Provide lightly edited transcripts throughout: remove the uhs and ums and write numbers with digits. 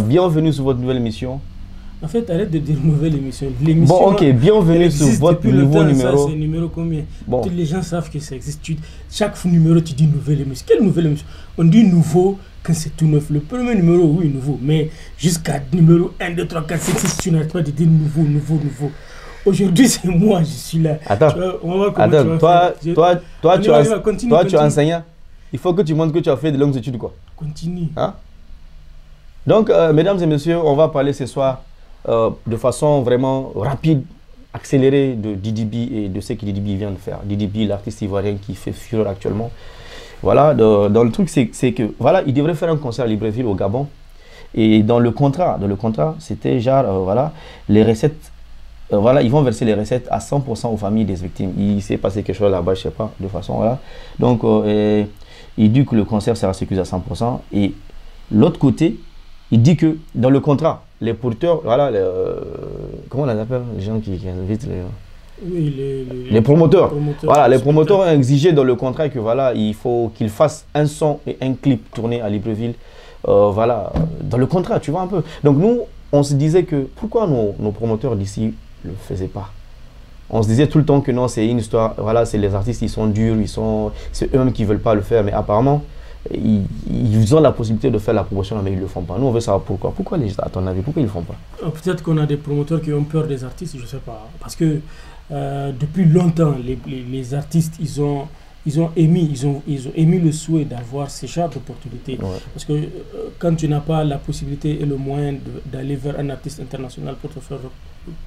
bienvenue sur votre nouvelle émission. En fait, arrête de dire nouvelle émission. Bon, ok, bienvenue sur votre nouveau numéro. C'est numéro combien? Bon. Tous les gens savent que ça existe. Chaque numéro, tu dis nouvelle émission. Quelle nouvelle émission? On dit nouveau quand c'est tout neuf. Le premier numéro, oui, nouveau. Mais jusqu'à numéro 1, 2, 3, 4, 5, 6, tu n'arrêtes pas de dire nouveau. Aujourd'hui, c'est moi, je suis là. Attends, on va voir comment toi, tu es enseignant. Il faut que tu montres que tu as fait de longues études, quoi. Continue. Hein? Donc, mesdames et messieurs, on va parler ce soir de façon vraiment rapide, accélérée de DDB et de ce que DDB vient de faire. DDB, l'artiste ivoirien qui fait fureur actuellement. Voilà, dans le truc, c'est que, voilà, il devrait faire un concert à Libreville au Gabon. Et dans le contrat, c'était genre, voilà, les recettes, voilà, ils vont verser les recettes à 100% aux familles des victimes. Il s'est passé quelque chose là-bas, je sais pas, de façon, voilà. Donc, il dit que le concert sera sécurisé à 100%. Et l'autre côté, il dit que dans le contrat, les porteurs, voilà, comment on les appelle, les gens qui invitent les promoteurs. Voilà, les promoteurs ont exigé dans le contrat que voilà, il faut qu'ils fassent un son et un clip tourné à Libreville. Voilà, dans le contrat, tu vois un peu. Donc nous, on se disait que pourquoi nos promoteurs d'ici ne le faisaient pas? On se disait tout le temps que non, c'est une histoire, voilà, c'est les artistes, ils sont durs, c'est eux-mêmes qui ne veulent pas le faire, mais apparemment, ils ont la possibilité de faire la promotion, mais ils ne le font pas. Nous, on veut savoir pourquoi. Pourquoi, à ton avis, pourquoi ils ne le font pas? Peut-être qu'on a des promoteurs qui ont peur des artistes, je ne sais pas. Parce que depuis longtemps, les artistes, ils ont émis le souhait d'avoir ces genres d'opportunités. Ouais. Parce que quand tu n'as pas la possibilité et le moyen d'aller vers un artiste international pour te faire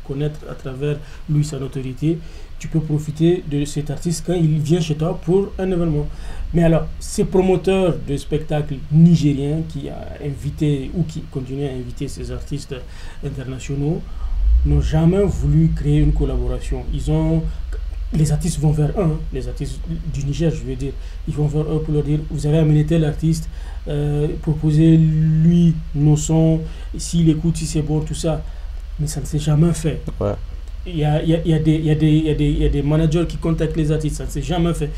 connaître à travers lui sa notoriété, tu peux profiter de cet artiste quand il vient chez toi pour un événement. Mais alors, ces promoteurs de spectacles nigériens qui a invité ou qui continuent à inviter ces artistes internationaux n'ont jamais voulu créer une collaboration. Les artistes vont vers eux, les artistes du Niger, je veux dire, ils vont vers eux pour leur dire, vous avez amené tel artiste, proposez-lui nos sons, s'il écoute, si c'est bon, tout ça. Mais ça ne s'est jamais fait. Ouais. Il y a des managers qui contactent les artistes, ça ne s'est jamais fait.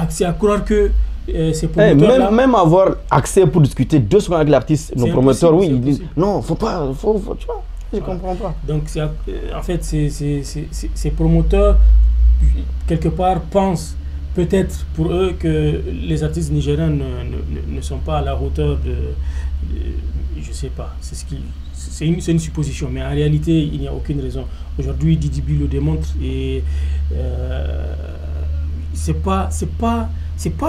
C'est à croire que ces promoteurs même avoir accès pour discuter 2 secondes avec l'artiste, nos promoteurs, oui, ils disent, non, faut pas, tu vois, je ne comprends pas. Donc, en fait, ces promoteurs, quelque part, pensent peut-être pour eux que les artistes nigériens ne sont pas à la hauteur de je ne sais pas, c'est une supposition, mais en réalité, il n'y a aucune raison. Aujourd'hui, DDB le démontre et c'est pas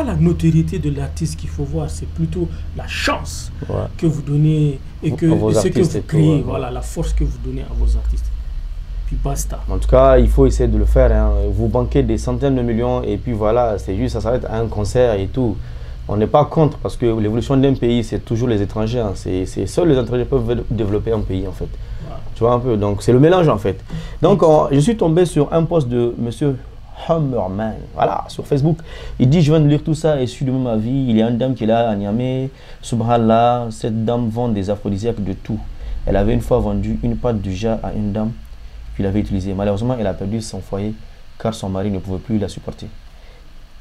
la notoriété de l'artiste qu'il faut voir, c'est plutôt la chance que vous donnez et ce que vous créez, voilà, la force que vous donnez à vos artistes. Puis basta. En tout cas, il faut essayer de le faire. Hein. Vous banquez des centaines de millions et puis voilà, c'est juste, ça s'arrête à un concert et tout. On n'est pas contre parce que l'évolution d'un pays, c'est toujours les étrangers. Hein. Seuls les étrangers peuvent développer un pays en fait. Ouais. Tu vois un peu, donc c'est le mélange en fait. Donc je suis tombé sur un post de monsieur Hummerman, voilà, sur Facebook. Il dit, je viens de lire tout ça et je suis de même avis. Il y a une dame qui est là à Niamey. Subhanallah, cette dame vend des aphrodisiaques de tout. Elle avait une fois vendu une pâte du jar à une dame qui l'avait utilisée. Malheureusement, elle a perdu son foyer car son mari ne pouvait plus la supporter.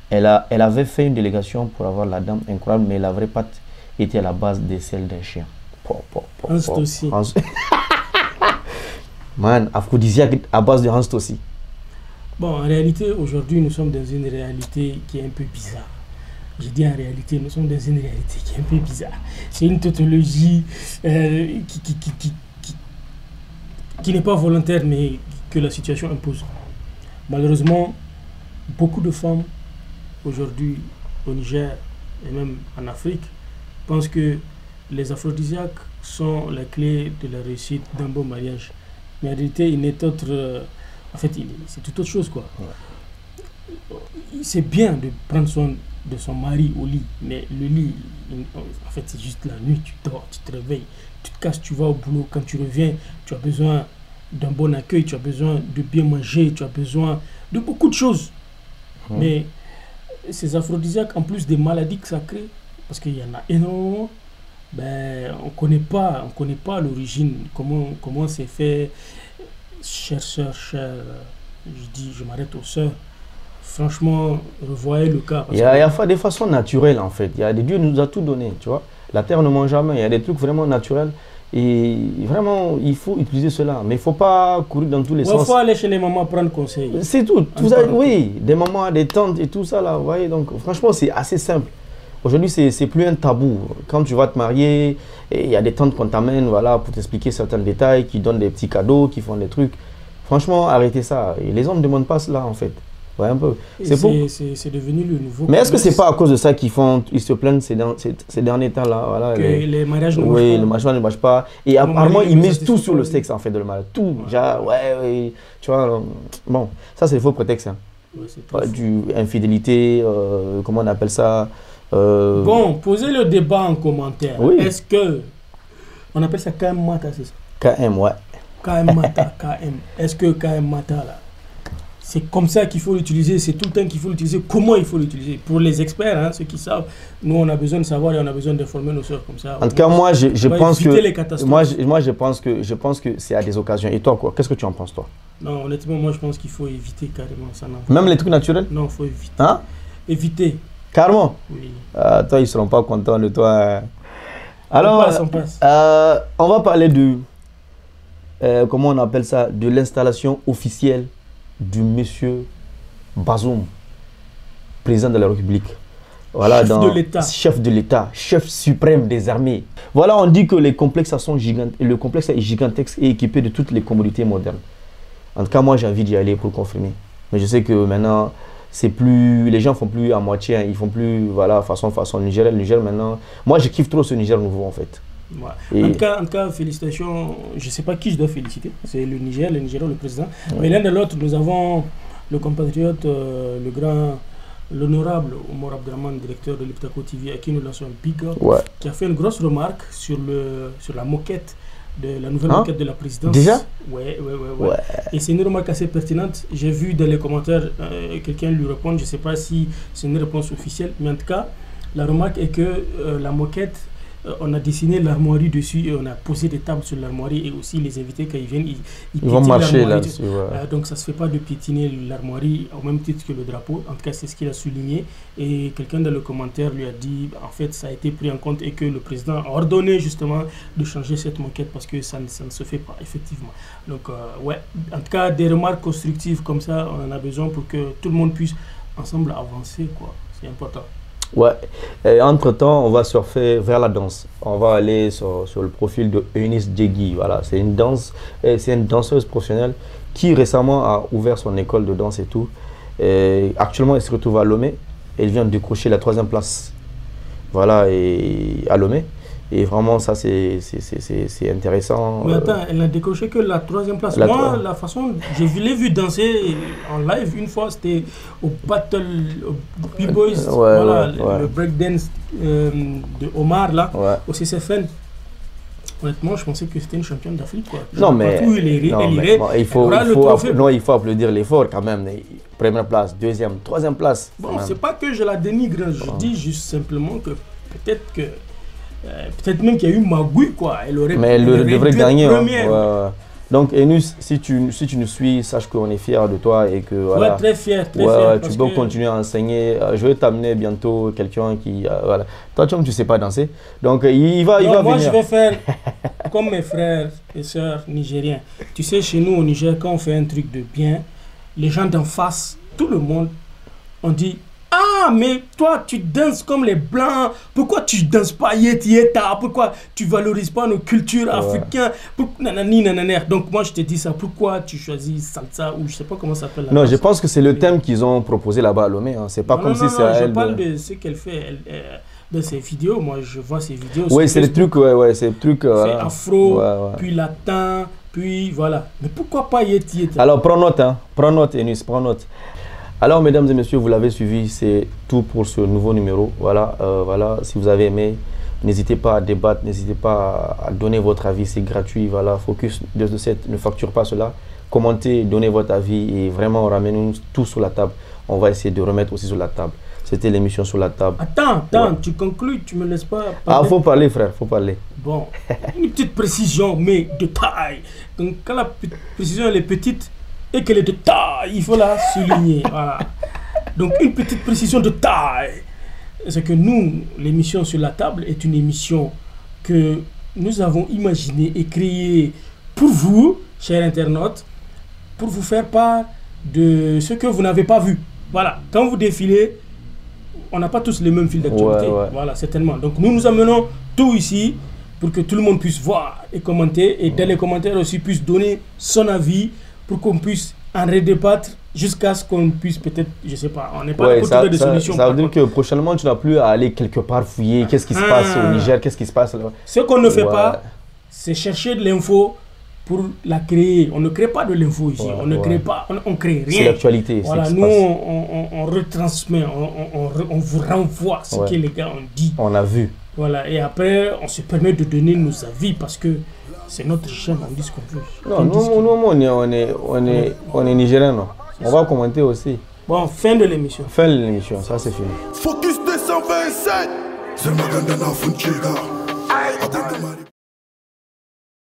Elle avait fait une délégation pour avoir la dame incroyable, mais la vraie pâte était à la base des selles d'un chien. Hans Tossi. Man, aphrodisiaque à base de Hans Tossi. Bon, en réalité, aujourd'hui, nous sommes dans une réalité qui est un peu bizarre. Je dis en réalité, nous sommes dans une réalité qui est un peu bizarre. C'est une tautologie qui n'est pas volontaire, mais que la situation impose. Malheureusement, beaucoup de femmes, aujourd'hui, au Niger et même en Afrique, pensent que les aphrodisiaques sont la clé de la réussite d'un bon mariage. Mais en réalité, il n'est autre... En fait, c'est tout autre chose, quoi. Ouais. C'est bien de prendre soin de son mari au lit, mais le lit, en fait, c'est juste la nuit, tu dors, tu te réveilles, tu te casses, tu vas au boulot. Quand tu reviens, tu as besoin d'un bon accueil, tu as besoin de bien manger, tu as besoin de beaucoup de choses. Ouais. Mais ces aphrodisiaques, en plus des maladies que ça crée, parce qu'il y en a énormément, ben, on connaît pas l'origine, comment c'est fait. Chers sœurs, je m'arrête aux sœurs. Franchement, revoyez le cas. Il y a des façons naturelles en fait. Il y a des dieux nous a tout donné, tu vois. La terre ne ment jamais. Il y a des trucs vraiment naturels. Et vraiment, il faut utiliser cela. Mais il ne faut pas courir dans tous les sens. Il faut aller chez les mamans prendre conseil. C'est tout. Oui, des mamans, des tantes et tout ça là. Vous voyez, donc franchement, c'est assez simple. Aujourd'hui, c'est plus un tabou. Quand tu vas te marier, il y a des tantes qu'on t'amène voilà, pour t'expliquer certains détails, qui donnent des petits cadeaux, qui font des trucs. Franchement, arrêtez ça. Et les hommes ne demandent pas cela en fait. Ouais, un peu. C'est devenu le nouveau. Mais est-ce que c'est pas à cause de ça qu'ils se plaignent ces derniers temps-là voilà, que les mariages ne marchent pas. Oui, le mariage ne marche pas. Et apparemment, ils misent tout sur le sexe en fait de le mariage. Tout. Genre, ouais, tu vois. Bon, ça c'est des faux prétextes. Hein. Ouais, du infidélité, comment on appelle ça Bon, posez le débat en commentaire. Oui. Est-ce que on appelle ça KM Mata, c'est ça? KM, ouais. KM Mata, KM. Est-ce que KM Mata là, c'est comme ça qu'il faut l'utiliser, c'est tout le temps qu'il faut l'utiliser. Comment il faut l'utiliser? Pour les experts, hein, ceux qui savent, nous on a besoin de savoir et on a besoin d'informer nos soeurs comme ça. En tout cas, moi je pense que moi je pense que c'est à des occasions. Et toi quoi? Qu'est-ce que tu en penses toi? Non, honnêtement, moi je pense qu'il faut éviter carrément ça. Même les trucs naturels? Non, il faut éviter. Hein? Éviter. Carrément? Oui. Toi, ils ne seront pas contents de toi. Alors, on passe. On va parler de, comment on appelle ça, de l'installation officielle du monsieur Bazoum, président de la République. Voilà, chef de l'État, chef suprême des armées. Voilà, on dit que le complexe est gigantesque et équipé de toutes les commodités modernes. En tout cas, moi, j'ai envie d'y aller pour confirmer. Mais je sais que maintenant, les gens font plus à moitié, hein, ils font plus, voilà, façon Niger. Le Niger maintenant, moi, je kiffe trop ce Niger nouveau, en fait. Ouais. En tout cas, félicitations. Je ne sais pas qui je dois féliciter. C'est le Niger, le président. Ouais. Mais l'un de l'autre, nous avons le compatriote, l'honorable Omar Abdraman, directeur de l'Iptako TV, à qui nous lançons un big up, qui a fait une grosse remarque sur la moquette, la nouvelle moquette de la présidence. Déjà? Ouais. Et c'est une remarque assez pertinente. J'ai vu dans les commentaires quelqu'un lui répondre. Je ne sais pas si c'est une réponse officielle, mais en tout cas, la remarque est que la moquette, on a dessiné l'armoirie dessus et on a posé des tables sur l'armoirie et aussi les invités quand ils viennent, ils vont marcher là-dessus. Donc ça ne se fait pas de piétiner l'armoirie au même titre que le drapeau. En tout cas, c'est ce qu'il a souligné. Et quelqu'un dans le commentaire lui a dit, en fait, ça a été pris en compte et que le président a ordonné justement de changer cette moquette parce que ça ne se fait pas, effectivement. Donc, ouais, en tout cas, des remarques constructives comme ça, on en a besoin pour que tout le monde puisse ensemble avancer, quoi. C'est important. Ouais, et entre-temps, on va surfer vers la danse. On va aller sur le profil de Eunice Djegui. Voilà, c'est une danseuse professionnelle qui récemment a ouvert son école de danse et tout. Et actuellement, elle se retrouve à Lomé. Elle vient de décrocher la 3e place. Voilà, et à Lomé. Et vraiment, ça, c'est intéressant. Mais attends, elle n'a décroché que la 3e place. Moi, la façon, je l'ai vu danser en live une fois, c'était au Battle B-Boys, le breakdance de Omar, là, au CCFN. Honnêtement, je pensais que c'était une championne d'Afrique. Non, mais il faut applaudir l'effort quand même. Première place, 2e, 3e place. Bon, c'est pas que je la dénigre, je dis juste simplement que peut-être même qu'il y a eu magouille, quoi. Elle devrait gagner. Donc, Enus, si tu nous suis, sache qu'on est fiers de toi et que voilà. Ouais, très fier. Tu peux continuer à enseigner. Je vais t'amener bientôt quelqu'un qui voilà. Toi, tu sais pas danser, donc il va moi, venir. Je vais faire comme mes frères et sœurs nigériens. Tu sais, chez nous au Niger, quand on fait un truc de bien, les gens d'en face, tout le monde, on dit. Ah, mais toi, tu danses comme les Blancs. Pourquoi tu danses pas yeta? Pourquoi tu valorises pas nos cultures africaines? Donc, moi, je te dis ça. Pourquoi tu choisis salsa ou je sais pas comment ça s'appelle? Non, je pense que c'est le thème qu'ils ont proposé là-bas à Lomé. Hein. C'est pas comme si c'est elle. Je parle de ce qu'elle fait. Dans ses vidéos, moi, je vois ses vidéos. Oui, c'est le truc, c'est le truc. C'est afro, puis latin, puis voilà. Mais pourquoi pas yeta? Alors, prends note, Enus, prends note. Alors, mesdames et messieurs, vous l'avez suivi, c'est tout pour ce nouveau numéro. Voilà, si vous avez aimé, n'hésitez pas à débattre, n'hésitez pas à donner votre avis, c'est gratuit. Voilà, Focus 227 ne facture pas cela. Commentez, donnez votre avis et vraiment ramenez-nous tout sur la table. On va essayer de remettre aussi sur la table. C'était l'émission sur la table. Attends, tu conclus, tu me laisses pas parler. Ah, faut parler, frère, faut parler. Bon, une petite précision, mais de taille. Donc, quand la précision elle est petite, et qu'elle est de taille, il faut la souligner. Voilà. Donc une petite précision de taille. c'est que nous, l'émission Sur la table est une émission que nous avons imaginée et créée pour vous, chers internautes, pour vous faire part de ce que vous n'avez pas vu. Voilà, quand vous défilez, on n'a pas tous les mêmes fils d'actualité. Ouais. Voilà, certainement. Donc nous amenons tout ici pour que tout le monde puisse voir et commenter. Et dans les commentaires aussi puisse donner son avis pour qu'on puisse en redébattre jusqu'à ce qu'on puisse peut-être, je sais pas, on n'est pas là pour trouver des solutions. Ça veut dire que prochainement tu n'as plus à aller quelque part fouiller qu'est-ce qui se passe au Niger, qu'est-ce qui se passe là. Ce qu'on ne fait pas, c'est chercher de l'info pour la créer. On ne crée pas de l'info ici. On ne crée pas, on crée rien. C'est l'actualité. Voilà, nous on retransmet, on vous renvoie ce que les gars ont dit. On a vu. Voilà, et après on se permet de donner nos avis parce que c'est notre chaîne, on dit ce qu'on veut. Non, nous on est Nigériens, non. On va commenter aussi. Bon, fin de l'émission. Fin de l'émission, ça c'est fini. Focus 227.